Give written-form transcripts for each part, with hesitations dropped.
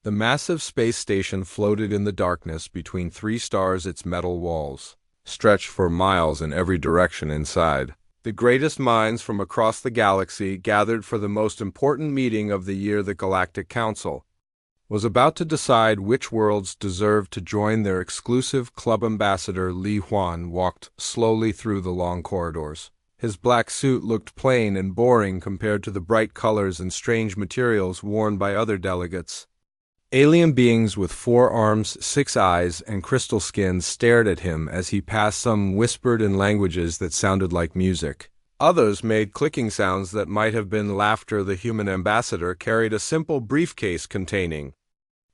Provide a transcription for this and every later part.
The massive space station floated in the darkness between three stars. Its metal walls stretched for miles in every direction inside. The greatest minds from across the galaxy gathered for the most important meeting of the year. The Galactic Council was about to decide which worlds deserved to join their exclusive club. Ambassador Li Huan walked slowly through the long corridors. His black suit looked plain and boring compared to the bright colors and strange materials worn by other delegates. Alien beings with 4 arms, 6 eyes, and crystal skins stared at him as he passed. Some whispered in languages that sounded like music. Others made clicking sounds that might have been laughter. The human ambassador carried a simple briefcase containing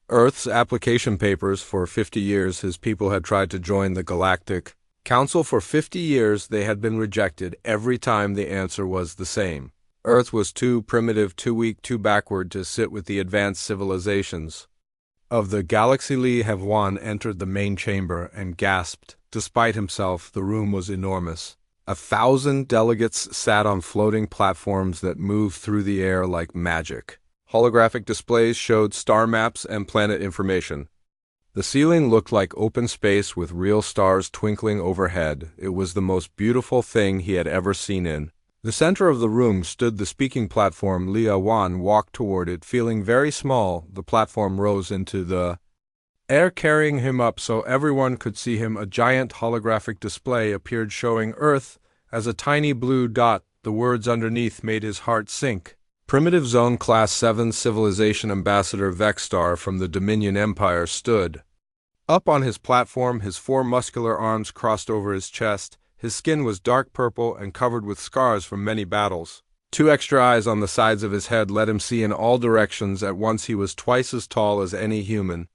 Earth's application papers. For 50 years, his people had tried to join the Galactic Council. For 50 years, they had been rejected. Every time the answer was the same. Earth was too primitive, too weak, too backward to sit with the advanced civilizations of the galaxy. Li Huan entered the main chamber and gasped. Despite himself, the room was enormous. 1,000 delegates sat on floating platforms that moved through the air like magic. Holographic displays showed star maps and planet information. The ceiling looked like open space with real stars twinkling overhead. It was the most beautiful thing he had ever seen. In the center of the room stood the speaking platform. Li Huan walked toward it, feeling very small. The platform rose into the air, carrying him up so everyone could see him. A giant holographic display appeared, showing Earth as a tiny blue dot. The words underneath made his heart sink. Primitive Zone Class 7 Civilization. Ambassador Vexstar from the Dominion Empire stood up on his platform. His 4 muscular arms crossed over his chest. His skin was dark purple and covered with scars from many battles. 2 extra eyes on the sides of his head let him see in all directions at once. He was twice as tall as any human,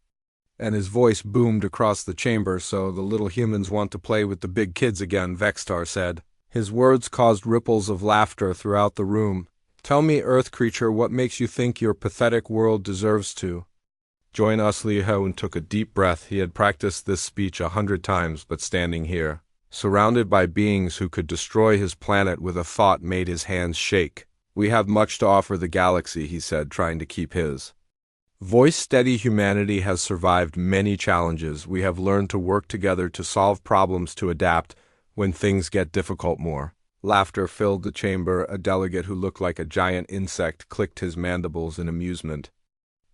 and his voice boomed across the chamber. So the little humans want to play with the big kids again, Vexstar said. His words caused ripples of laughter throughout the room. Tell me, Earth creature, what makes you think your pathetic world deserves to join us? Li Huan took a deep breath. He had practiced this speech 100 times, but standing here, surrounded by beings who could destroy his planet with a thought, made his hands shake. We have much to offer the galaxy, he said, trying to keep his voice steady. Humanity has survived many challenges. We have learned to work together to solve problems, to adapt when things get difficult. More laughter filled the chamber. A delegate who looked like a giant insect clicked his mandibles in amusement.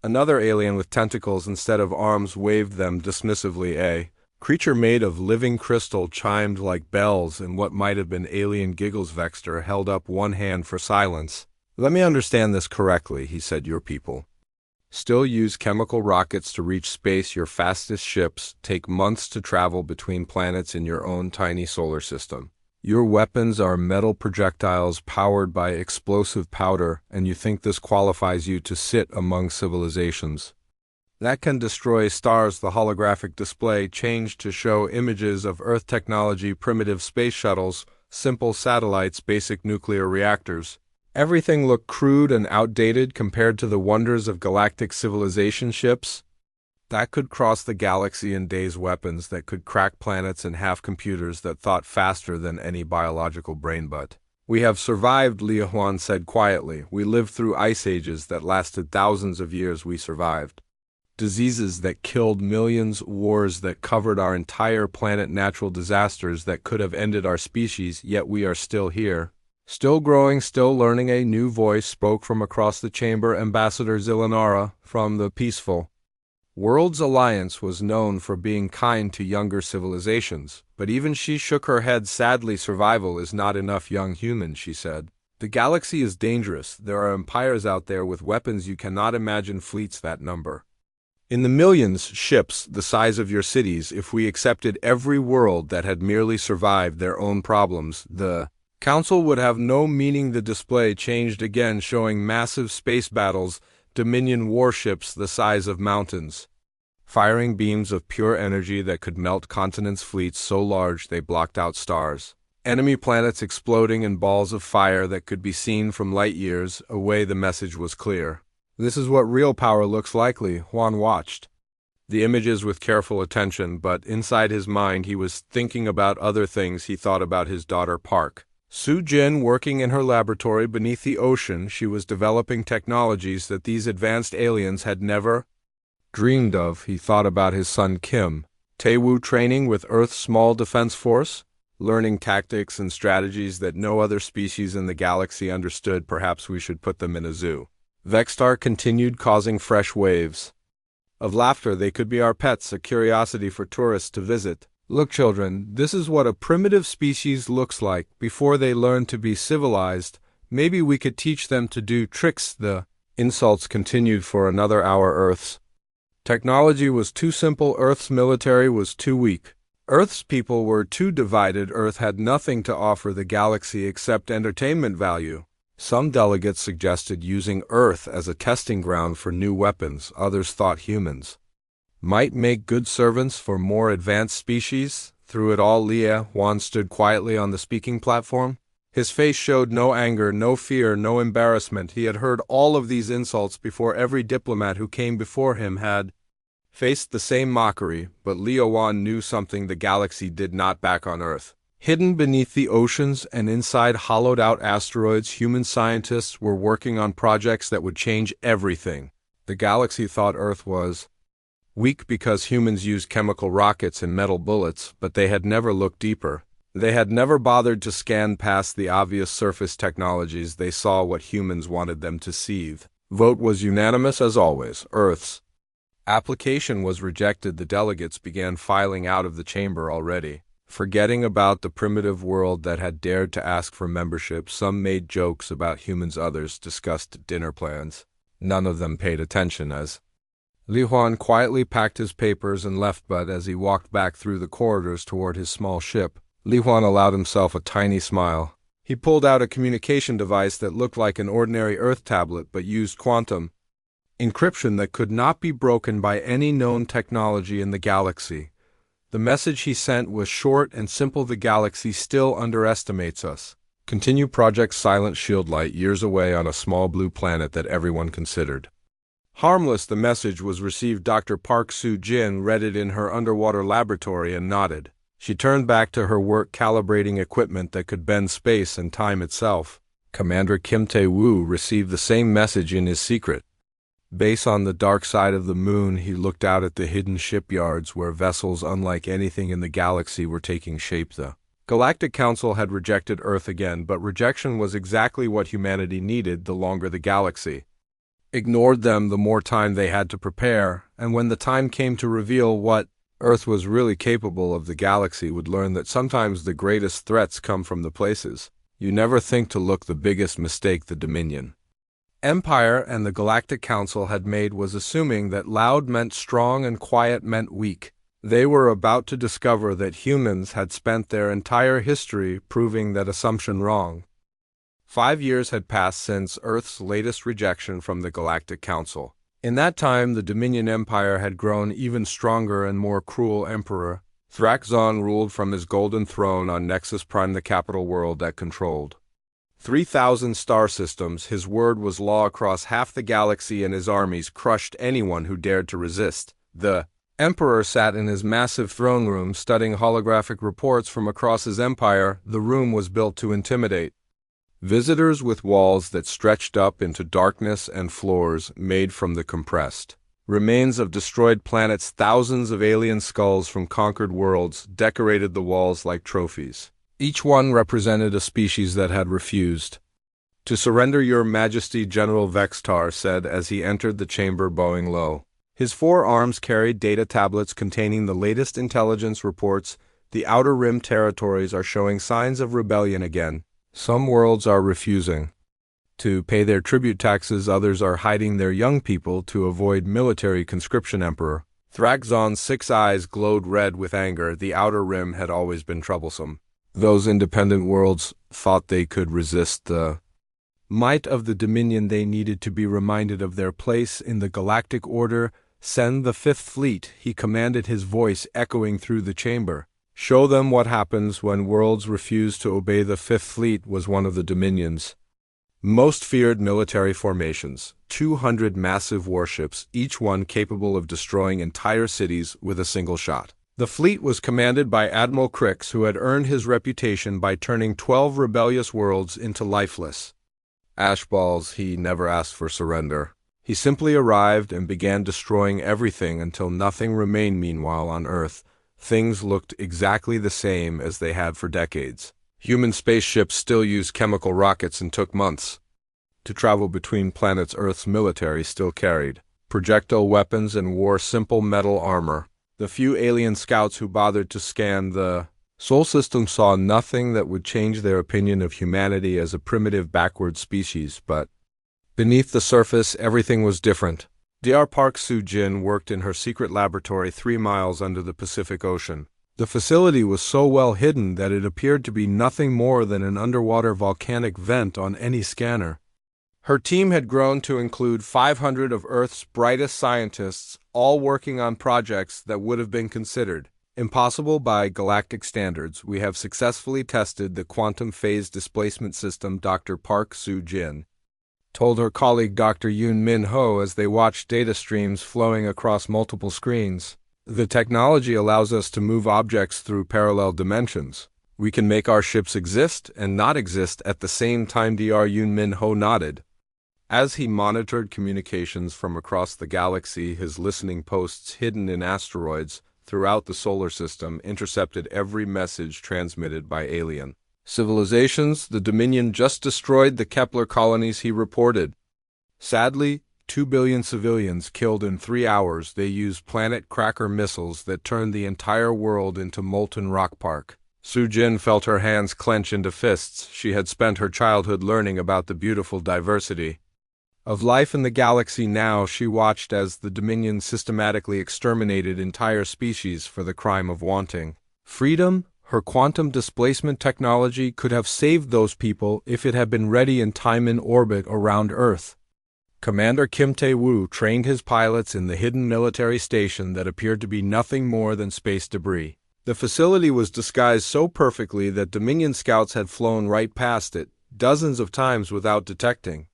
Another alien with tentacles instead of arms waved them dismissively. A creature made of living crystal chimed like bells in what might have been alien giggles. Vexter held up one hand for silence. Let me understand this correctly, he said. Your people still use chemical rockets to reach space. Your fastest ships take months to travel between planets in your own tiny solar system. Your weapons are metal projectiles powered by explosive powder, and you think this qualifies you to sit among civilizations that can destroy stars. The holographic display changed to show images of Earth technology, primitive space shuttles, simple satellites, basic nuclear reactors. Everything looked crude and outdated compared to the wonders of galactic civilization. Ships that could cross the galaxy in days, weapons that could crack planets in half, computers that thought faster than any biological brain. But we have survived, Li Huan said quietly. We lived through ice ages that lasted thousands of years. We survived diseases that killed millions, wars that covered our entire planet, natural disasters that could have ended our species, yet we are still here. Still growing, still learning. A new voice spoke from across the chamber. Ambassador Zilanara from the Peaceful Worlds Alliance was known for being kind to younger civilizations, but even she shook her head sadly. Survival is not enough, young human, she said. The galaxy is dangerous. There are empires out there with weapons you cannot imagine, fleets that number in the millions, ships the size of your cities. If we accepted every world that had merely survived their own problems, the council would have no meaning. The display changed again, showing massive space battles, Dominion warships the size of mountains, firing beams of pure energy that could melt continents, fleets so large they blocked out stars, enemy planets exploding in balls of fire that could be seen from light years away. The message was clear. This is what real power looks like. Li Huan watched the images with careful attention, but inside his mind he was thinking about other things. He thought about his daughter Park Su Jin working in her laboratory beneath the ocean. She was developing technologies that these advanced aliens had never dreamed of. He thought about his son Kim, Taewoo training with Earth's small defense force, learning tactics and strategies that no other species in the galaxy understood. Perhaps we should put them in a zoo. Vexstar continued, causing fresh waves of laughter. They could be our pets, a curiosity for tourists to visit. Look, children, this is what a primitive species looks like before they learn to be civilized. Maybe we could teach them to do tricks. The insults continued for another hour. Earth's technology was too simple. Earth's military was too weak. Earth's people were too divided. Earth had nothing to offer the galaxy except entertainment value. Some delegates suggested using Earth as a testing ground for new weapons. Others thought humans might make good servants for more advanced species. Through it all, Lia Huan stood quietly on the speaking platform. His face showed no anger, no fear, no embarrassment. He had heard all of these insults before. Every diplomat who came before him had faced the same mockery, but Lia Huan knew something the galaxy did not back on Earth. Hidden beneath the oceans and inside hollowed-out asteroids, human scientists were working on projects that would change everything. The galaxy thought Earth was weak because humans used chemical rockets and metal bullets, but they had never looked deeper. They had never bothered to scan past the obvious surface technologies. They saw what humans wanted them to see. Vote was unanimous as always. Earth's application was rejected. The delegates began filing out of the chamber already, forgetting about the primitive world that had dared to ask for membership. Some made jokes about humans, others discussed dinner plans. None of them paid attention as Li Huan quietly packed his papers and left, but as he walked back through the corridors toward his small ship, Li Huan allowed himself a tiny smile. He pulled out a communication device that looked like an ordinary Earth tablet but used quantum encryption that could not be broken by any known technology in the galaxy. The message he sent was short and simple: the galaxy still underestimates us. Continue Project Silent Shield Light years away on a small blue planet that everyone considered harmless. The message was received. Dr. Park Soo-jin read it in her underwater laboratory and nodded. She turned back to her work calibrating equipment that could bend space and time itself. Commander Kim Tae-woo received the same message in his secret base on the dark side of the moon. He looked out at the hidden shipyards where vessels unlike anything in the galaxy were taking shape. The Galactic Council had rejected Earth again, but rejection was exactly what humanity needed. The longer the galaxy ignored them, the more time they had to prepare, and when the time came to reveal what Earth was really capable of, the galaxy would learn that sometimes the greatest threats come from the places you never think to look. The biggest mistake the Dominion Empire and the Galactic Council had made was assuming that loud meant strong and quiet meant weak. They were about to discover that humans had spent their entire history proving that assumption wrong. 5 years had passed since Earth's latest rejection from the Galactic Council. In that time, the Dominion Empire had grown even stronger and more cruel. Emperor Thrakzon ruled from his golden throne on Nexus Prime, the capital world that controlled 3,000 star systems. His word was law across half the galaxy, and his armies crushed anyone who dared to resist. The Emperor sat in his massive throne room, studying holographic reports from across his empire. The room was built to intimidate visitors, with walls that stretched up into darkness and floors made from the compressed remains of destroyed planets. Thousands of alien skulls from conquered worlds decorated the walls like trophies. Each one represented a species that had refused to surrender. Your Majesty, General Vexstar said as he entered the chamber, bowing low. His 4 arms carried data tablets containing the latest intelligence reports. The Outer Rim territories are showing signs of rebellion again. Some worlds are refusing to pay their tribute taxes. Others are hiding their young people to avoid military conscription. Emperor Thrakzon's 6 eyes glowed red with anger. The Outer Rim had always been troublesome. Those independent worlds thought they could resist the might of the Dominion. They needed to be reminded of their place in the galactic order. Send the 5th Fleet, he commanded, his voice echoing through the chamber. Show them what happens when worlds refuse to obey. The 5th Fleet was one of the Dominion's most feared military formations. 200 massive warships, each one capable of destroying entire cities with a single shot. The fleet was commanded by Admiral Crix, who had earned his reputation by turning 12 rebellious worlds into lifeless ashballs. He never asked for surrender. He simply arrived and began destroying everything until nothing remained. Meanwhile, on Earth, things looked exactly the same as they had for decades. Human spaceships still used chemical rockets and took months to travel between planets. Earth's military still carried projectile weapons and wore simple metal armor. The few alien scouts who bothered to scan the Sol system saw nothing that would change their opinion of humanity as a primitive backward species, but beneath the surface, everything was different. Dr. Park Soo-jin worked in her secret laboratory 3 miles under the Pacific Ocean. The facility was so well hidden that it appeared to be nothing more than an underwater volcanic vent on any scanner. Her team had grown to include 500 of Earth's brightest scientists, all working on projects that would have been considered impossible by galactic standards. We have successfully tested the quantum phase displacement system, Dr. Park Soo-jin told her colleague Dr. Yoon Min Ho as they watched data streams flowing across multiple screens. The technology allows us to move objects through parallel dimensions. We can make our ships exist and not exist at the same time. Dr. Yoon Min Ho nodded. As he monitored communications from across the galaxy, his listening posts hidden in asteroids throughout the solar system intercepted every message transmitted by alien civilizations. The Dominion just destroyed the Kepler colonies, he reported. Sadly, 2 billion civilians killed in 3 hours. They used planet cracker missiles that turned the entire world into molten rock park. Soo-jin felt her hands clench into fists. She had spent her childhood learning about the beautiful diversity of life in the galaxy. Now she watched as the Dominion systematically exterminated entire species for the crime of wanting freedom. Her quantum displacement technology could have saved those people if it had been ready in time. In orbit around Earth, Commander Kim Tae-woo trained his pilots in the hidden military station that appeared to be nothing more than space debris. The facility was disguised so perfectly that Dominion scouts had flown right past it dozens of times without detecting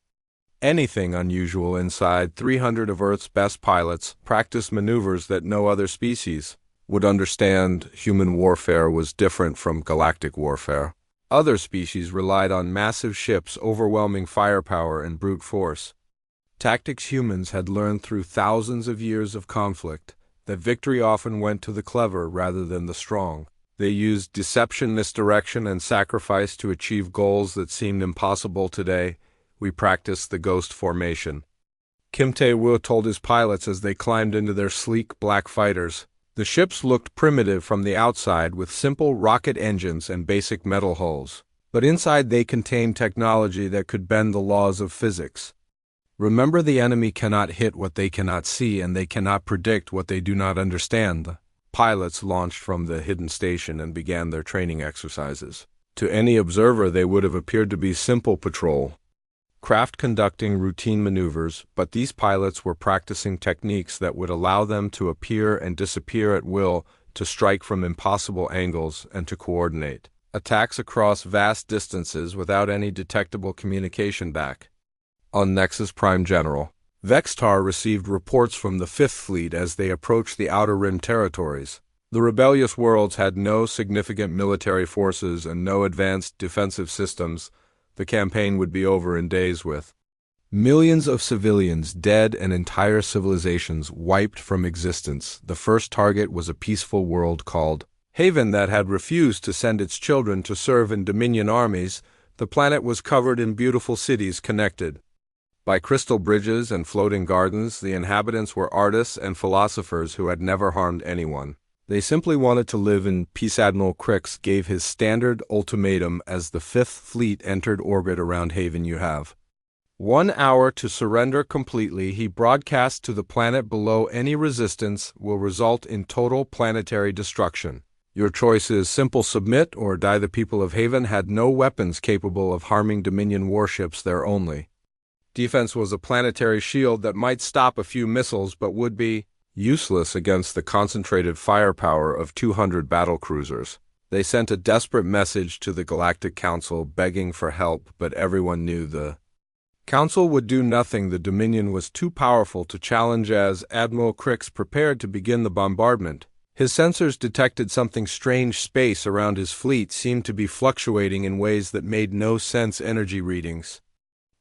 anything unusual inside. 300 of Earth's best pilots practiced maneuvers that no other species would understand. Human warfare was different from galactic warfare. Other species relied on massive ships, overwhelming firepower, and brute force. Tactics humans had learned through thousands of years of conflict that victory often went to the clever rather than the strong. They used deception, misdirection, and sacrifice to achieve goals that seemed impossible today. We practiced the ghost formation, Kim Tae-woo told his pilots as they climbed into their sleek black fighters. The ships looked primitive from the outside with simple rocket engines and basic metal hulls, but inside they contained technology that could bend the laws of physics. Remember, the enemy cannot hit what they cannot see, and they cannot predict what they do not understand. The pilots launched from the hidden station and began their training exercises. To any observer, they would have appeared to be simple patrol craft conducting routine maneuvers, but these pilots were practicing techniques that would allow them to appear and disappear at will, to strike from impossible angles, and to coordinate attacks across vast distances without any detectable communication back. On Nexus Prime, General Vextar received reports from the Fifth Fleet as they approached the Outer Rim territories. The rebellious worlds had no significant military forces and no advanced defensive systems. The campaign would be over in days, with millions of civilians dead and entire civilizations wiped from existence. The first target was a peaceful world called Haven that had refused to send its children to serve in Dominion armies. The planet was covered in beautiful cities connected by crystal bridges and floating gardens. The inhabitants were artists and philosophers who had never harmed anyone. They simply wanted to live in peace. Admiral Crix gave his standard ultimatum as the Fifth Fleet entered orbit around Haven. You have 1 hour to surrender completely, he broadcast to the planet below. Any resistance will result in total planetary destruction. Your choice is simple: submit or die. The people of Haven had no weapons capable of harming Dominion warships. Their only defense was a planetary shield that might stop a few missiles but would be useless against the concentrated firepower of 200 battlecruisers. They sent a desperate message to the Galactic Council begging for help, but everyone knew the Council would do nothing. The Dominion was too powerful to challenge. As Admiral Crix prepared to begin the bombardment, his sensors detected something strange. Space around his fleet seemed to be fluctuating in ways that made no sense. Energy readings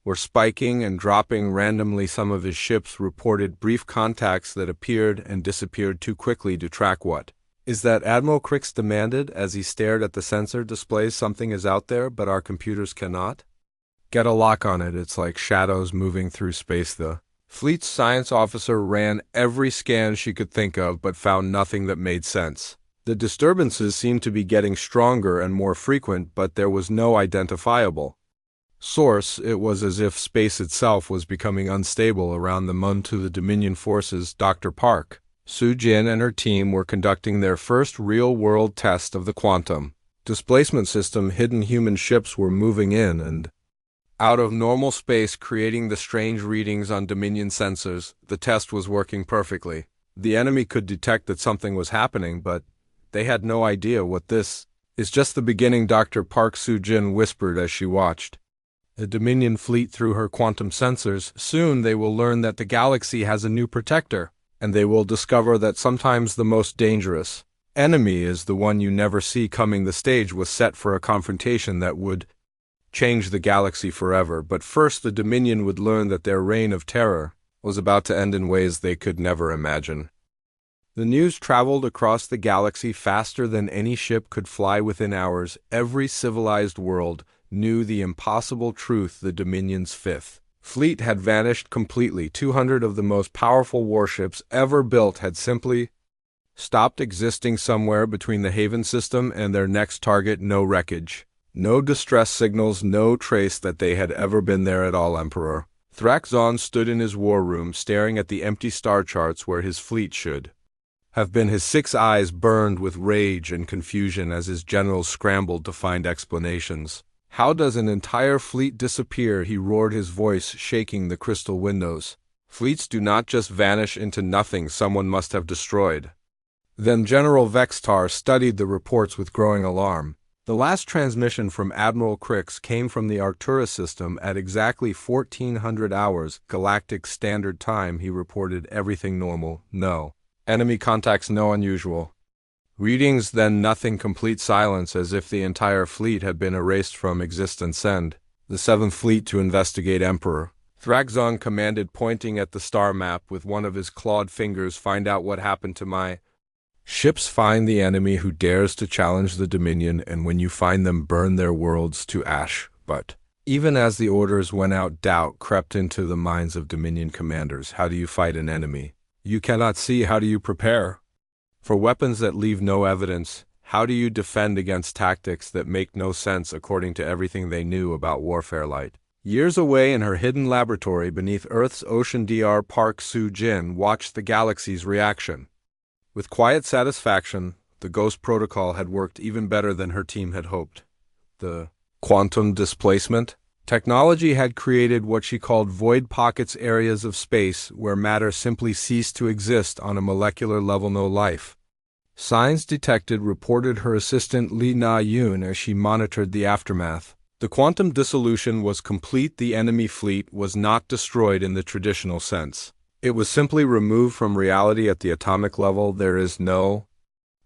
were spiking and dropping randomly. Some of his ships reported brief contacts that appeared and disappeared too quickly to track. What is that? Admiral Crix demanded as he stared at the sensor displays. Something is out there, but our computers cannot get a lock on it. It's like shadows moving through space. The fleet's science officer ran every scan she could think of, but found nothing that made sense. The disturbances seemed to be getting stronger and more frequent, but there was no identifiable source. It was as if space itself was becoming unstable around the moon. To the Dominion forces, Dr. Park Soo-jin and her team were conducting their first real-world test of the quantum displacement system. Hidden human ships were moving in and out of normal space, creating the strange readings on Dominion sensors. The test was working perfectly. The enemy could detect that something was happening, but they had no idea what this is. Just the beginning, Dr. Park Soo-jin whispered as she watched the Dominion fleet through her quantum sensors. Soon they will learn that the galaxy has a new protector, and they will discover that sometimes the most dangerous enemy is the one you never see coming. The stage was set for a confrontation that would change the galaxy forever. But first, the Dominion would learn that their reign of terror was about to end in ways they could never imagine. The news traveled across the galaxy faster than any ship could fly. Within hours, every civilized world knew the impossible truth: the Dominion's fifth fleet had vanished completely. 200 of the most powerful warships ever built had simply stopped existing somewhere between the Haven system and their next target. No wreckage, no distress signals, no trace that they had ever been there at all. Emperor Thraxon stood in his war room, staring at the empty star charts where his fleet should have been. His 6 eyes burned with rage and confusion as his generals scrambled to find explanations. How does an entire fleet disappear? He roared, his voice shaking the crystal windows. Fleets do not just vanish into nothing. Someone must have destroyed them. General Vextar studied the reports with growing alarm. The last transmission from Admiral Crix came from the Arcturus system at exactly 1400 hours Galactic Standard Time. He reported everything normal. No enemy contacts, no unusual readings. Then nothing. Complete silence, as if the entire fleet had been erased from existence. Send the 7th Fleet to investigate. Emperor Thraxon commanded, pointing at the star map with one of his clawed fingers. Find out what happened to my ships. Find the enemy who dares to challenge the Dominion, and when you find them, burn their worlds to ash. But even as the orders went out, doubt crept into the minds of Dominion commanders. How do you fight an enemy you cannot see? How do you prepare for weapons that leave no evidence? How do you defend against tactics that make no sense according to everything they knew about warfare? Light years away in her hidden laboratory beneath Earth's ocean, Dr. Park Soo-jin watched the galaxy's reaction with quiet satisfaction. The Ghost Protocol had worked even better than her team had hoped. The quantum displacement technology had created what she called void pockets, areas of space where matter simply ceased to exist on a molecular level. No life signs detected, reported her assistant Lee Na-yoon as she monitored the aftermath. The quantum dissolution was complete. The enemy fleet was not destroyed in the traditional sense. It was simply removed from reality at the atomic level. There is no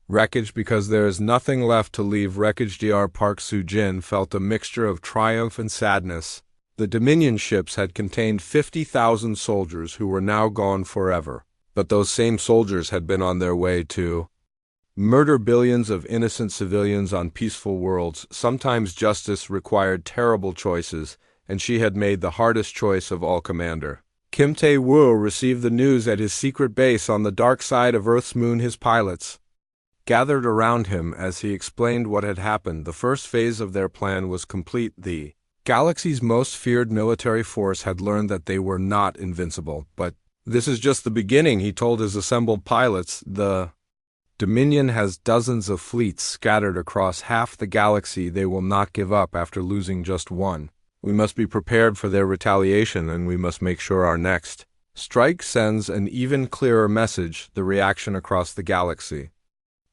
wreckage because there is nothing left to leave wreckage. Dr. Park Soo-jin felt a mixture of triumph and sadness. The Dominion ships had contained 50,000 soldiers who were now gone forever. But those same soldiers had been on their way to murder billions of innocent civilians on peaceful worlds. Sometimes justice required terrible choices, and she had made the hardest choice of all. Commander Kim Tae-woo received the news at his secret base on the dark side of Earth's moon. His pilots gathered around him as he explained what had happened. The first phase of their plan was complete. The galaxy's most feared military force had learned that they were not invincible. But this is just the beginning, he told his assembled pilots. The Dominion has dozens of fleets scattered across half the galaxy. They will not give up after losing just one. We must be prepared for their retaliation, and we must make sure our next strike sends an even clearer message. The reaction across the galaxy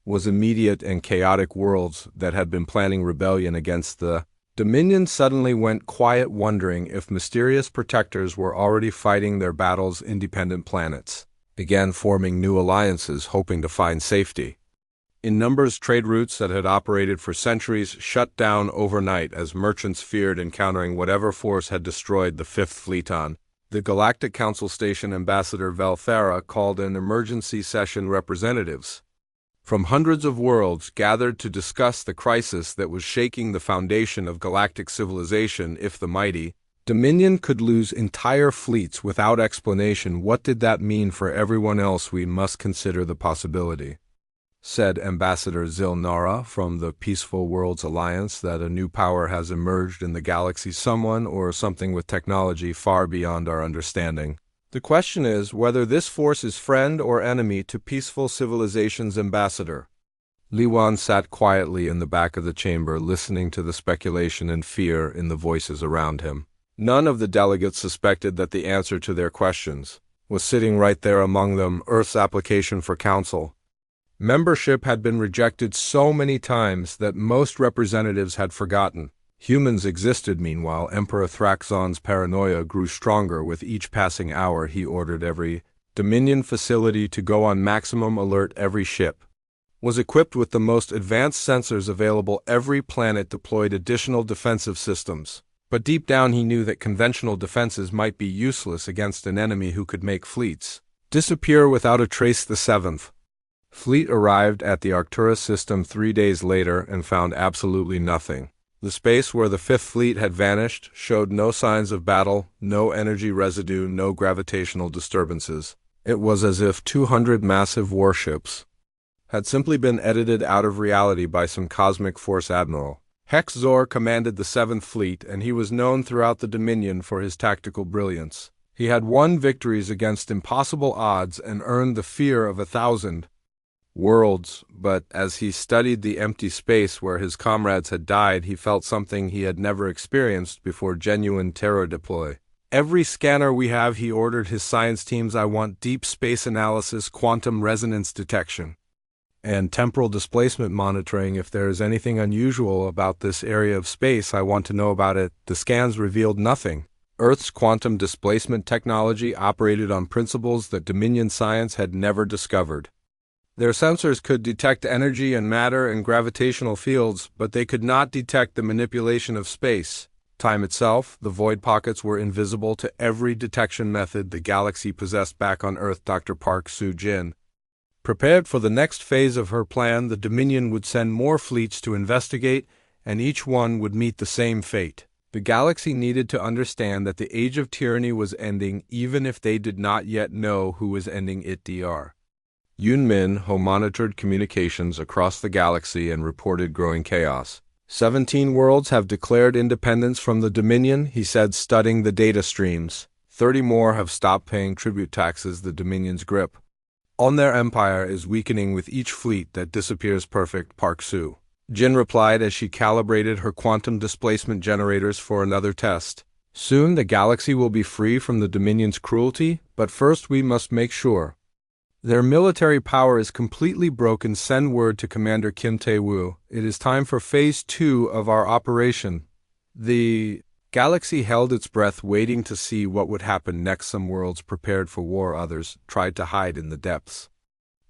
was immediate, and chaotic worlds that had been planning rebellion against the Dominion suddenly went quiet, wondering if mysterious protectors were already fighting their battles. Independent planets began forming new alliances, hoping to find safety In numbers, trade routes that had operated for centuries shut down overnight as merchants feared encountering whatever force had destroyed the Fifth Fleet on. The Galactic Council Station Ambassador Valthera called an emergency session. Representatives from hundreds of worlds gathered to discuss the crisis that was shaking the foundation of galactic civilization. If the mighty Dominion could lose entire fleets without explanation, what did that mean for everyone else? We must consider the possibility, said Ambassador Zilnara from the Peaceful Worlds Alliance, that a new power has emerged in the galaxy, someone or something with technology far beyond our understanding. The question is whether this force is friend or enemy to peaceful civilization's ambassador. Li Wan sat quietly in the back of the chamber, listening to the speculation and fear in the voices around him. None of the delegates suspected that the answer to their questions was sitting right there among them: Earth's application for council. Membership had been rejected so many times that most representatives had forgotten. Humans existed. Meanwhile, Emperor Thraxon's paranoia grew stronger with each passing hour. He ordered every Dominion facility to go on maximum alert. Every ship was equipped with the most advanced sensors available. Every planet deployed additional defensive systems. But deep down he knew that conventional defenses might be useless against an enemy who could make fleets disappear without a trace. The Seventh Fleet arrived at the Arcturus system 3 days later and found absolutely nothing. The space where the Fifth Fleet had vanished showed no signs of battle, no energy residue, no gravitational disturbances. It was as if 200 massive warships had simply been edited out of reality by some cosmic force admiral. Hex Zor commanded the Seventh Fleet, and he was known throughout the Dominion for his tactical brilliance. He had won victories against impossible odds and earned the fear of 1,000 worlds, but as he studied the empty space where his comrades had died, he felt something he had never experienced before: genuine terror. Deploy every scanner we have, he ordered his science teams. I want deep space analysis, quantum resonance detection, and temporal displacement monitoring. If there is anything unusual about this area of space, I want to know about it. The scans revealed nothing. Earth's quantum displacement technology operated on principles that Dominion science had never discovered. Their sensors could detect energy and matter and gravitational fields, but they could not detect the manipulation of space. Time itself, the void pockets, were invisible to every detection method the galaxy possessed. Back on Earth, Dr. Park Soo-jin prepared for the next phase of her plan. The Dominion would send more fleets to investigate, and each one would meet the same fate. The galaxy needed to understand that the age of tyranny was ending, even if they did not yet know who was ending it. Dr. Yun Min Ho monitored communications across the galaxy and reported growing chaos. 17 worlds have declared independence from the Dominion, he said, studying the data streams. 30 more have stopped paying tribute taxes. The Dominion's grip on their empire is weakening with each fleet that disappears. Perfect, Park Soo-jin replied as she calibrated her quantum displacement generators for another test. Soon the galaxy will be free from the Dominion's cruelty, but first we must make sure their military power is completely broken. Send word to Commander Kim Tae-woo. It is time for Phase 2 of our operation. The galaxy held its breath, waiting to see what would happen next. Some worlds prepared for war, others tried to hide in the depths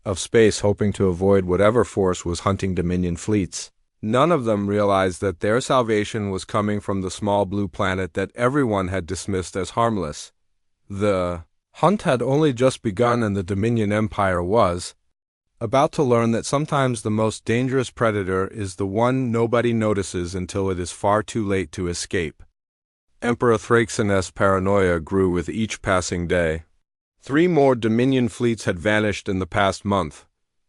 of space, hoping to avoid whatever force was hunting Dominion fleets. None of them realized that their salvation was coming from the small blue planet that everyone had dismissed as harmless. The hunt had only just begun, and the Dominion Empire was about to learn that sometimes the most dangerous predator is the one nobody notices until it is far too late to escape. Emperor Thraxon's paranoia grew with each passing day. 3 more Dominion fleets had vanished in the past month: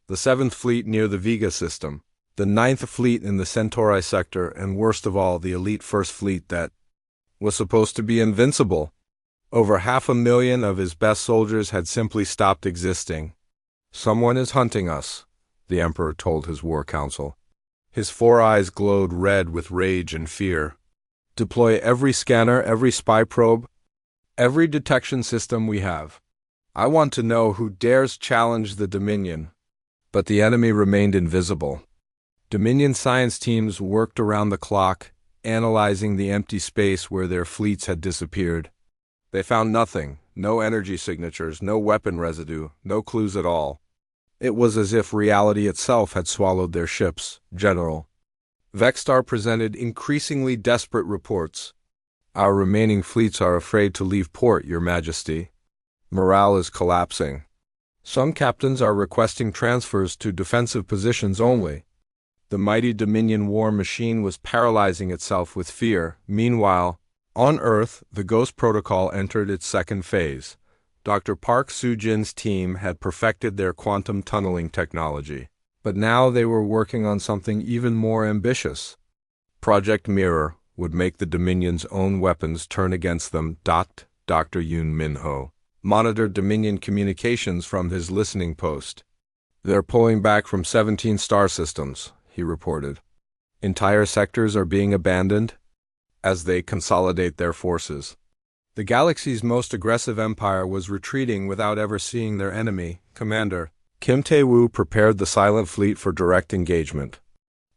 the 7th Fleet near the Vega system, the 9th Fleet in the Centauri sector, and worst of all, the elite 1st Fleet that was supposed to be invincible. Over 500,000 of his best soldiers had simply stopped existing. Someone is hunting us, the Emperor told his war council. His 4 eyes glowed red with rage and fear. Deploy every scanner, every spy probe, every detection system we have. I want to know who dares challenge the Dominion. But the enemy remained invisible. Dominion science teams worked around the clock, analyzing the empty space where their fleets had disappeared. They found nothing: no energy signatures, no weapon residue, no clues at all. It was as if reality itself had swallowed their ships, General. Vextar presented increasingly desperate reports. Our remaining fleets are afraid to leave port, Your Majesty. Morale is collapsing. Some captains are requesting transfers to defensive positions only. The mighty Dominion war machine was paralyzing itself with fear. Meanwhile, on Earth, the Ghost Protocol entered its second phase. Dr. Park Soo-jin's team had perfected their quantum tunneling technology. But now they were working on something even more ambitious. Project Mirror would make the Dominion's own weapons turn against them. Dr. Yoon Min-ho monitored Dominion communications from his listening post. They're pulling back from 17 star systems, he reported. Entire sectors are being abandoned as they consolidate their forces. The galaxy's most aggressive empire was retreating without ever seeing their enemy. Commander Kim Tae-woo prepared the Silent Fleet for direct engagement.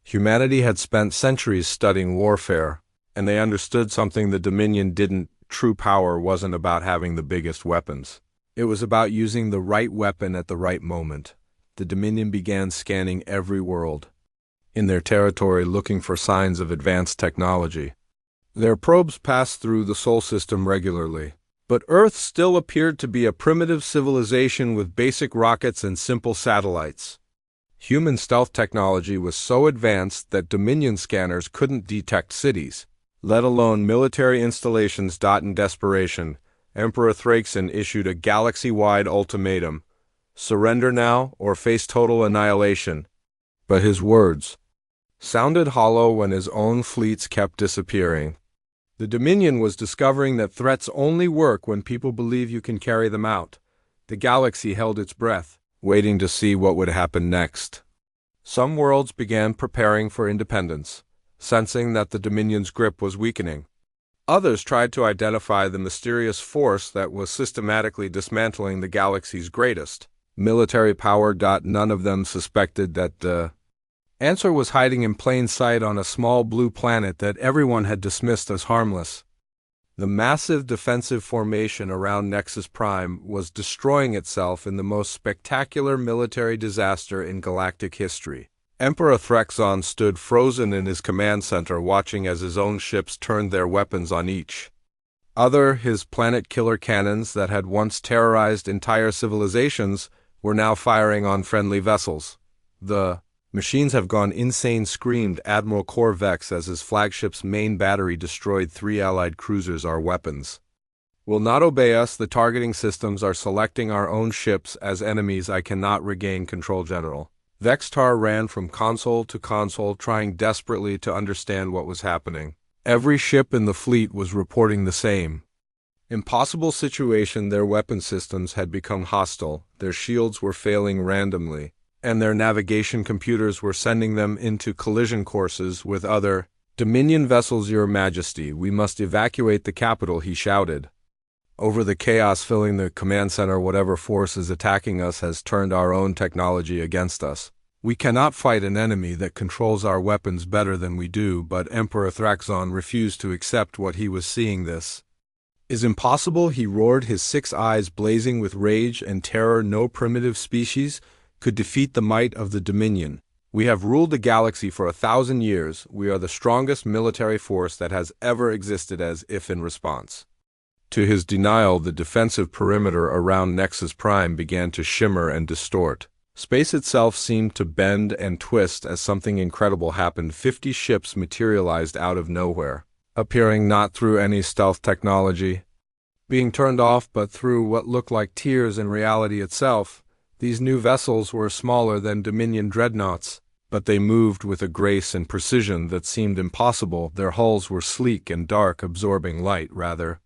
Humanity had spent centuries studying warfare, and they understood something the Dominion didn't. True power wasn't about having the biggest weapons. It was about using the right weapon at the right moment. The Dominion began scanning every world in their territory, looking for signs of advanced technology. Their probes passed through the Sol system regularly, but Earth still appeared to be a primitive civilization with basic rockets and simple satellites. Human stealth technology was so advanced that Dominion scanners couldn't detect cities, let alone military installations. In desperation, Emperor Thraksin issued a galaxy-wide ultimatum: surrender now or face total annihilation. But his words sounded hollow when his own fleets kept disappearing. The Dominion was discovering that threats only work when people believe you can carry them out. The galaxy held its breath, waiting to see what would happen next. Some worlds began preparing for independence, sensing that the Dominion's grip was weakening. Others tried to identify the mysterious force that was systematically dismantling the galaxy's greatest military power. None of them suspected that the answer was hiding in plain sight on a small blue planet that everyone had dismissed as harmless. The massive defensive formation around Nexus Prime was destroying itself in the most spectacular military disaster in galactic history. Emperor Thraksin stood frozen in his command center, watching as his own ships turned their weapons on each other. His planet-killer cannons that had once terrorized entire civilizations were now firing on friendly vessels. The machines have gone insane, screamed Admiral Corvex as his flagship's main battery destroyed 3 Allied cruisers. Our weapons will not obey us. The targeting systems are selecting our own ships as enemies. I cannot regain control, General. Vextar ran from console to console, trying desperately to understand what was happening. Every ship in the fleet was reporting the same impossible situation. Their weapon systems had become hostile, their shields were failing randomly, and their navigation computers were sending them into collision courses with other Dominion vessels. Your Majesty, we must evacuate the capital, he shouted. Over the chaos filling the command center, whatever force is attacking us has turned our own technology against us. We cannot fight an enemy that controls our weapons better than we do. But Emperor Thraksin refused to accept what he was seeing. This is impossible, he roared, his 6 eyes blazing with rage and terror. No primitive species could defeat the might of the Dominion. We have ruled the galaxy for 1,000 years. We are the strongest military force that has ever existed. As if in response to his denial, the defensive perimeter around Nexus Prime began to shimmer and distort. Space itself seemed to bend and twist as something incredible happened. 50 ships materialized out of nowhere, appearing not through any stealth technology, being turned off but through what looked like tears in reality itself. These new vessels were smaller than Dominion dreadnoughts, but they moved with a grace and precision that seemed impossible. Their hulls were sleek and dark, absorbing light rather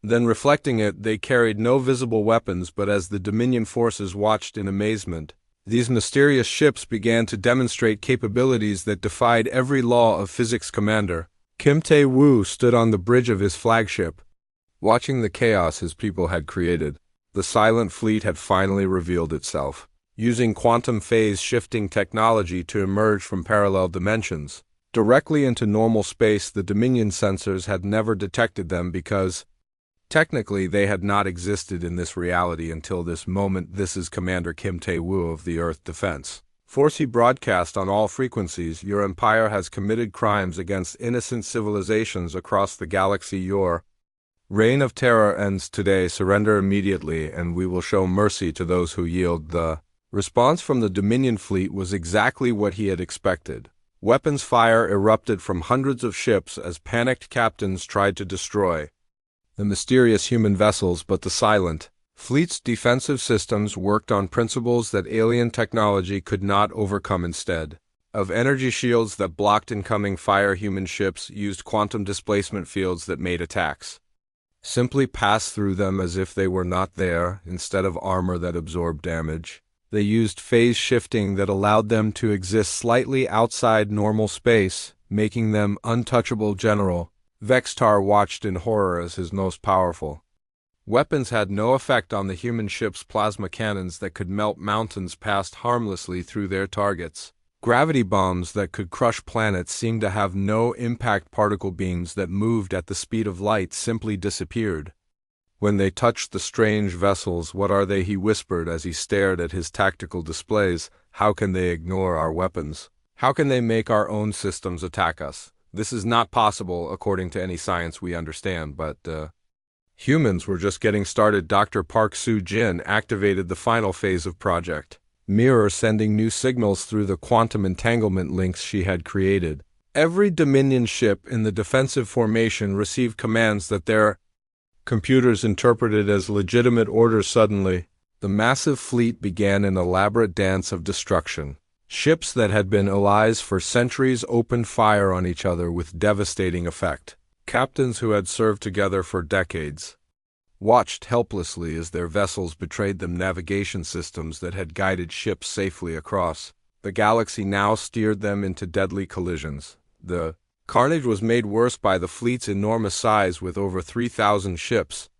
than reflecting it. They carried no visible weapons, but as the Dominion forces watched in amazement, these mysterious ships began to demonstrate capabilities that defied every law of physics. Commander Kim Tae-woo stood on the bridge of his flagship, watching the chaos his people had created. The Silent Fleet had finally revealed itself, using quantum phase-shifting technology to emerge from parallel dimensions directly into normal space. The Dominion sensors had never detected them because Technically, they had not existed in this reality until this moment. This is Commander Kim Tae-woo of the Earth Defense Force. He broadcast on all frequencies, "Your empire has committed crimes against innocent civilizations across the galaxy. Your reign of terror ends today. Surrender immediately, and we will show mercy to those who yield." The response from the Dominion fleet was exactly what he had expected. Weapons fire erupted from hundreds of ships as panicked captains tried to destroy the mysterious human vessels, but the silent fleet's defensive systems worked on principles that alien technology could not overcome. Instead of energy shields that blocked incoming fire, human ships used quantum displacement fields that made attacks simply pass through them as if they were not there. Instead of armor that absorbed damage, they used phase shifting that allowed them to exist slightly outside normal space, making them untouchable. General Vextar watched in horror as his most powerful weapons had no effect on the human ship's plasma cannons that could melt mountains passed harmlessly through their targets. Gravity bombs that could crush planets seemed to have no impact. Particle beams that moved at the speed of light simply disappeared when they touched the strange vessels. "What are they?" he whispered as he stared at his tactical displays. "How can they ignore our weapons? How can they make our own systems attack us? This is not possible according to any science we understand." But humans were just getting started. Dr. Park Soo-jin activated the final phase of Project Mirror, sending new signals through the quantum entanglement links she had created. Every Dominion ship in the defensive formation received commands that their computers interpreted as legitimate orders. Suddenly, the massive fleet began an elaborate dance of destruction. Ships that had been allies for centuries opened fire on each other with devastating effect. Captains who had served together for decades watched helplessly as their vessels betrayed them. Navigation systems that had guided ships safely across the galaxy now steered them into deadly collisions. The carnage was made worse by the fleet's enormous size, with over 3,000 ships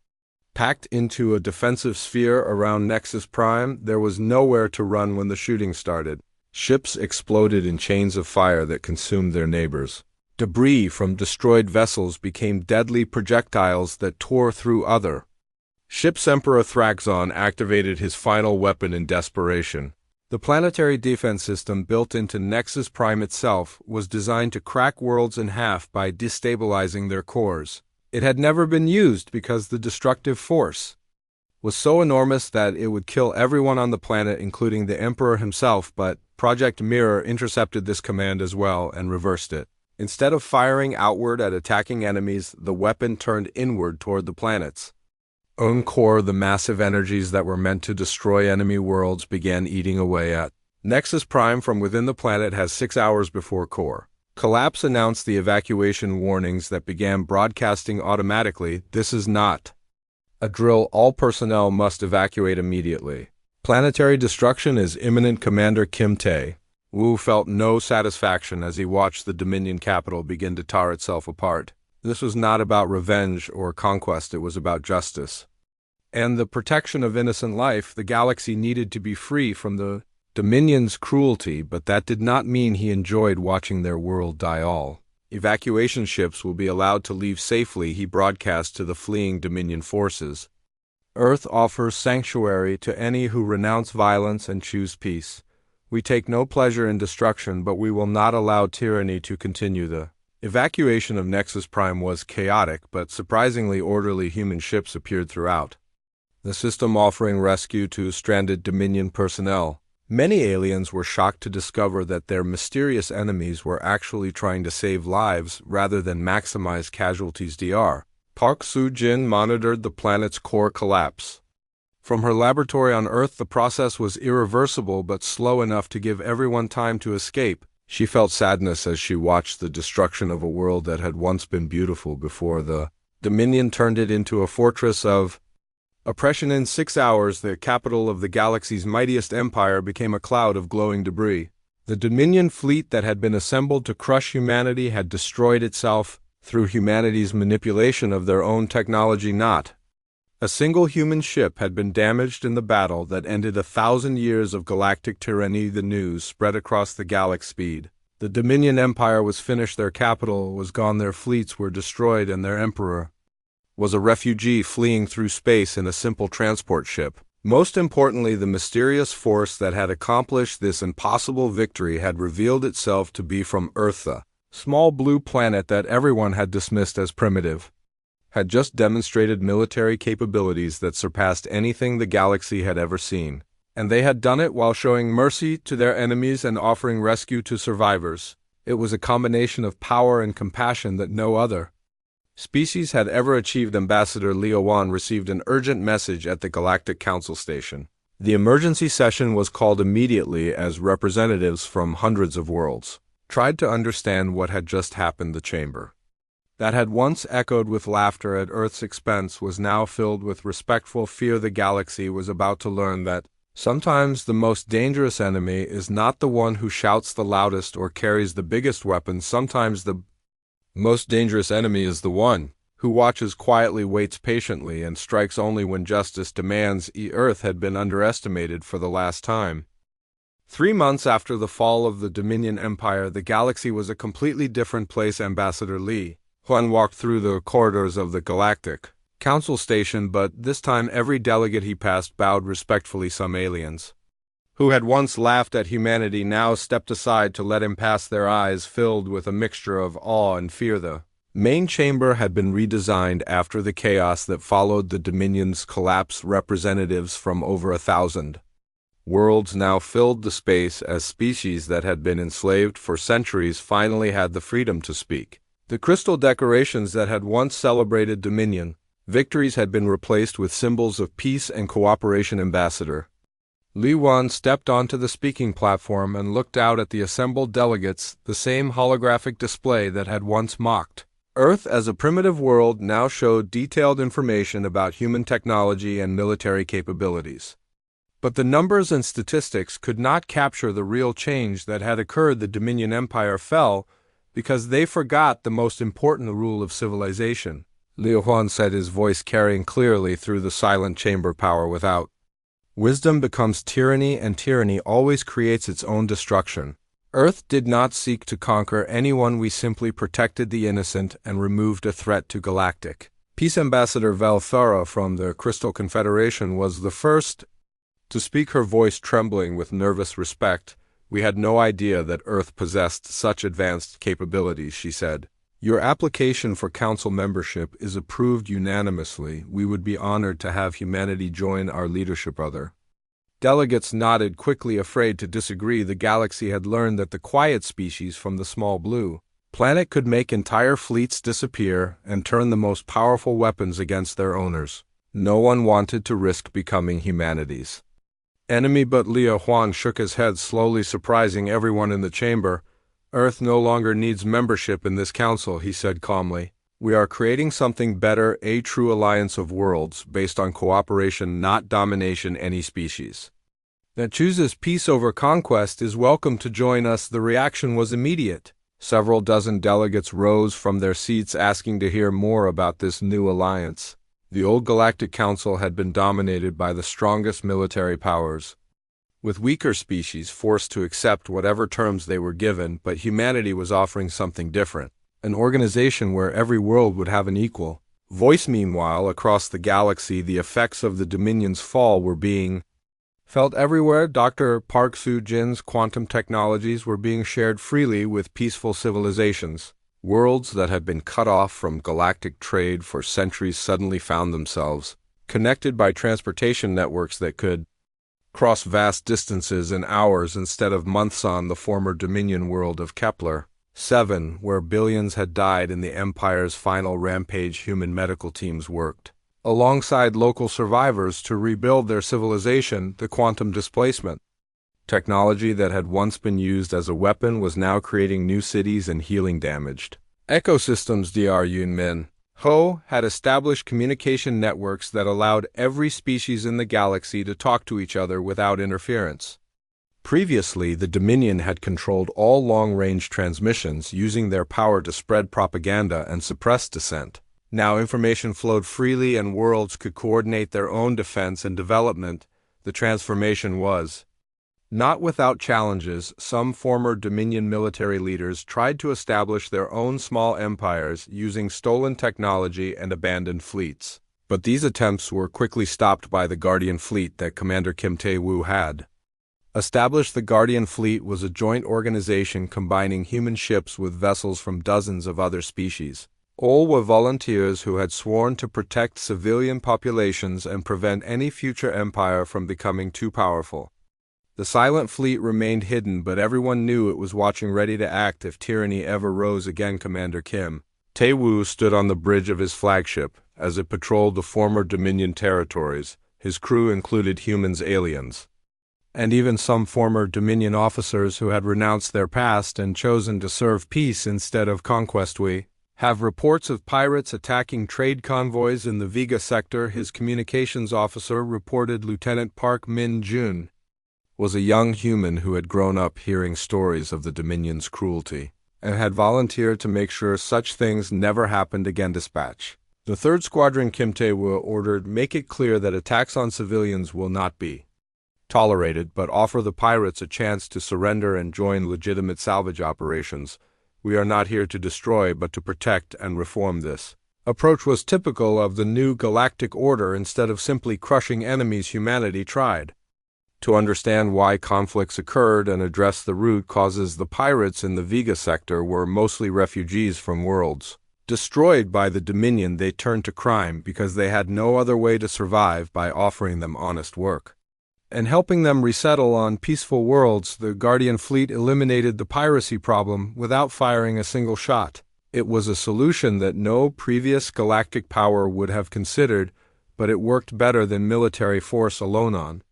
packed into a defensive sphere around Nexus Prime. There was nowhere to run when the shooting started. Ships exploded in chains of fire that consumed their neighbors. Debris from destroyed vessels became deadly projectiles that tore through other ships. Emperor Thraxon activated his final weapon in desperation. The planetary defense system built into Nexus Prime itself was designed to crack worlds in half by destabilizing their cores. It had never been used because the destructive force was so enormous that it would kill everyone on the planet, including the Emperor himself. But Project Mirror intercepted this command as well and reversed it. Instead of firing outward at attacking enemies, the weapon turned inward toward the planet's own core. The massive energies that were meant to destroy enemy worlds began eating away at Nexus Prime from within. The planet has 6 hours before core collapse announced the evacuation warnings that began broadcasting automatically. "This is not a drill. All personnel must evacuate immediately. Planetary destruction is imminent." Commander Kim Tae-woo felt no satisfaction as he watched the Dominion capital begin to tear itself apart. This was not about revenge or conquest, it was about justice and the protection of innocent life. The galaxy needed to be free from the Dominion's cruelty, but that did not mean he enjoyed watching their world die. All evacuation ships will be allowed to leave safely, he broadcast to the fleeing Dominion forces. "Earth offers sanctuary to any who renounce violence and choose peace. We take no pleasure in destruction, but we will not allow tyranny to continue." The evacuation of Nexus Prime was chaotic, but surprisingly orderly. Human ships appeared throughout the system, offering rescue to stranded Dominion personnel. Many aliens were shocked to discover that their mysterious enemies were actually trying to save lives rather than maximize casualties. Dr. Park Soo-jin monitored the planet's core collapse. From her laboratory on Earth, the process was irreversible but slow enough to give everyone time to escape. She felt sadness as she watched the destruction of a world that had once been beautiful before the Dominion turned it into a fortress of oppression. In 6 hours, the capital of the galaxy's mightiest empire became a cloud of glowing debris. The Dominion fleet that had been assembled to crush humanity had destroyed itself through humanity's manipulation of their own technology. Not a single human ship had been damaged in the battle that ended 1,000 years of galactic tyranny. The news spread across the galaxy. Speed. The Dominion Empire was finished, their capital was gone, their fleets were destroyed, and their emperor was a refugee fleeing through space in a simple transport ship. Most importantly, the mysterious force that had accomplished this impossible victory had revealed itself to be from Earth, the small blue planet that everyone had dismissed as primitive, had just demonstrated military capabilities that surpassed anything the galaxy had ever seen. And they had done it while showing mercy to their enemies and offering rescue to survivors. It was a combination of power and compassion that no other species had ever achieved. Ambassador Leo Wan received an urgent message at the Galactic Council station. The emergency session was called immediately as representatives from hundreds of worlds tried to understand what had just happened. The chamber that had once echoed with laughter at Earth's expense was now filled with respectful fear. The galaxy was about to learn that sometimes the most dangerous enemy is not the one who shouts the loudest or carries the biggest weapon. Sometimes the most dangerous enemy is the one who watches quietly, waits patiently, and strikes only when justice demands. Earth had been underestimated for the last time. 3 months after the fall of the Dominion Empire, the galaxy was a completely different place. Ambassador Li Huan walked through the corridors of the Galactic Council station, but this time every delegate he passed bowed respectfully. Some aliens who had once laughed at humanity now stepped aside to let him pass, their eyes filled with a mixture of awe and fear. The main chamber had been redesigned after the chaos that followed the Dominion's collapse. Representatives from over 1,000 worlds now filled the space as species that had been enslaved for centuries finally had the freedom to speak. The crystal decorations that had once celebrated Dominion victories had been replaced with symbols of peace and cooperation. Ambassador Li Wan stepped onto the speaking platform and looked out at the assembled delegates. The same holographic display that had once mocked Earth as a primitive world now showed detailed information about human technology and military capabilities. But the numbers and statistics could not capture the real change that had occurred. The Dominion Empire fell because they forgot the most important rule of civilization. Liu Huan said, his voice carrying clearly through the silent chamber. Power without wisdom becomes tyranny, and tyranny always creates its own destruction. Earth did not seek to conquer anyone. We simply protected the innocent and removed a threat to galactic peace. Ambassador Valthara from the Crystal Confederation was the first to speak, her voice trembling with nervous respect. We had no idea that Earth possessed such advanced capabilities, she said. Your application for council membership is approved unanimously. We would be honored to have humanity join our leadership. Other delegates nodded quickly, afraid to disagree. The galaxy had learned that the quiet species from the small blue planet could make entire fleets disappear and turn the most powerful weapons against their owners. No one wanted to risk becoming humanity's enemy, but Liu Huan shook his head slowly, surprising everyone in the chamber. Earth no longer needs membership in this council, he said calmly. We are creating something better, a true alliance of worlds based on cooperation, not domination. Any species that chooses peace over conquest is welcome to join us. The reaction was immediate. Several dozen delegates rose from their seats, asking to hear more about this new alliance. The old Galactic Council had been dominated by the strongest military powers, with weaker species forced to accept whatever terms they were given. But humanity was offering something different, an organization where every world would have an equal voice. Meanwhile, across the galaxy, the effects of the Dominion's fall were being felt everywhere. Dr. Park Soo-jin's quantum technologies were being shared freely with peaceful civilizations. Worlds that had been cut off from galactic trade for centuries suddenly found themselves connected by transportation networks that could cross vast distances in hours instead of months. On the former Dominion world of Kepler 7, where billions had died in the Empire's final rampage, human medical teams worked alongside local survivors to rebuild their civilization. The quantum displacement technology that had once been used as a weapon was now creating new cities and healing damaged ecosystems. Dr. Yunmin Ho had established communication networks that allowed every species in the galaxy to talk to each other without interference. Previously, the Dominion had controlled all long-range transmissions, using their power to spread propaganda and suppress dissent. Now information flowed freely and worlds could coordinate their own defense and development. The transformation was Not without challenges, some former Dominion military leaders tried to establish their own small empires using stolen technology and abandoned fleets. But these attempts were quickly stopped by the Guardian Fleet that Commander Kim Tae-woo had established. The Guardian Fleet was a joint organization combining human ships with vessels from dozens of other species. All were volunteers who had sworn to protect civilian populations and prevent any future empire from becoming too powerful. The silent fleet remained hidden, but everyone knew it was watching, ready to act if tyranny ever rose again. Commander Kim Tae-woo stood on the bridge of his flagship as it patrolled the former Dominion territories. His crew included humans, aliens, and even some former Dominion officers who had renounced their past and chosen to serve peace instead of conquest. We have reports of pirates attacking trade convoys in the Vega sector. His communications officer reported. Lieutenant Park Min-jun was a young human who had grown up hearing stories of the Dominion's cruelty and had volunteered to make sure such things never happened again. Dispatch the 3rd Squadron. Kim Tae-woo ordered, make it clear that attacks on civilians will not be tolerated, but offer the pirates a chance to surrender and join legitimate salvage operations. We are not here to destroy, but to protect and reform. This approach was typical of the new Galactic Order. Instead of simply crushing enemies, humanity tried to understand why conflicts occurred and address the root causes. The pirates in the Vega sector were mostly refugees from worlds destroyed by the Dominion. They turned to crime because they had no other way to survive. By offering them honest work and helping them resettle on peaceful worlds, the Guardian Fleet eliminated the piracy problem without firing a single shot. It was a solution that no previous galactic power would have considered, but it worked better than military force alone. On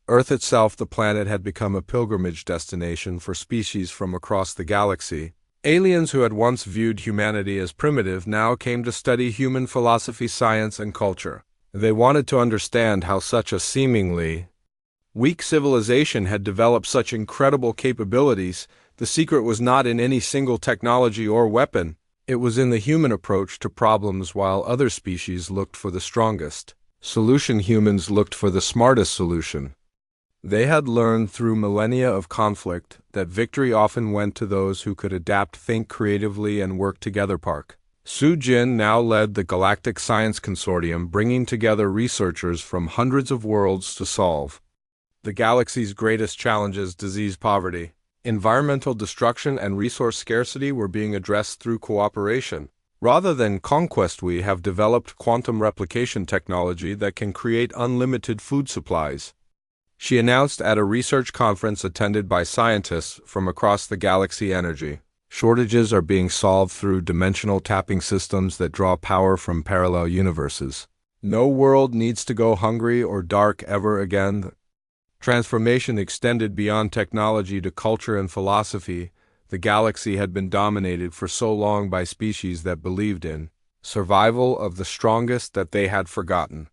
Earth itself, the planet had become a pilgrimage destination for species from across the galaxy. Aliens who had once viewed humanity as primitive now came to study human philosophy, science, and culture. They wanted to understand how such a seemingly weak civilization had developed such incredible capabilities. The secret was not in any single technology or weapon. It was in the human approach to problems. While other species looked for the strongest solution, humans looked for the smartest solution. They had learned through millennia of conflict that victory often went to those who could adapt, think creatively, and work together. Park Soo-jin now led the Galactic Science Consortium, bringing together researchers from hundreds of worlds to solve the galaxy's greatest challenges. Disease, poverty, environmental destruction, and resource scarcity were being addressed through cooperation rather than conquest. We have developed quantum replication technology that can create unlimited food supplies, she announced at a research conference attended by scientists from across the galaxy. Energy shortages are being solved through dimensional tapping systems that draw power from parallel universes. No world needs to go hungry or dark ever again. Transformation extended beyond technology to culture and philosophy. The galaxy had been dominated for so long by species that believed in survival of the strongest that they had forgotten